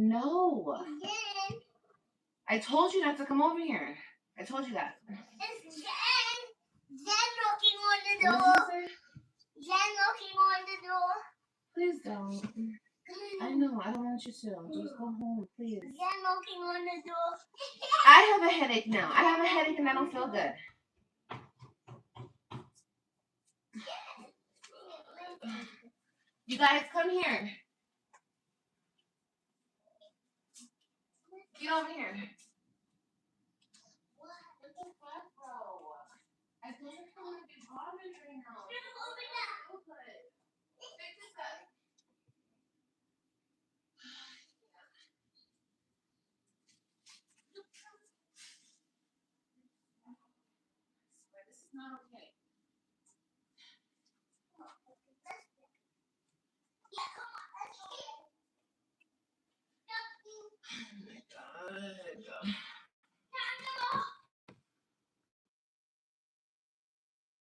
No. I told you not to come over here. I told you that. It's Jen knocking on the What door. did you say? Jen knocking on the door. Please don't. I know. I don't want you to. Just go home, please. Jen knocking on the door. I have a headache now. I have a headache and I don't feel good. You guys, come here. Get over here. What? What the fuck, bro? I told you I'm gonna be bothered right now. Open up. Okay. Fix this up. This is not okay. Yeah, come on. Let's go. Oh my god.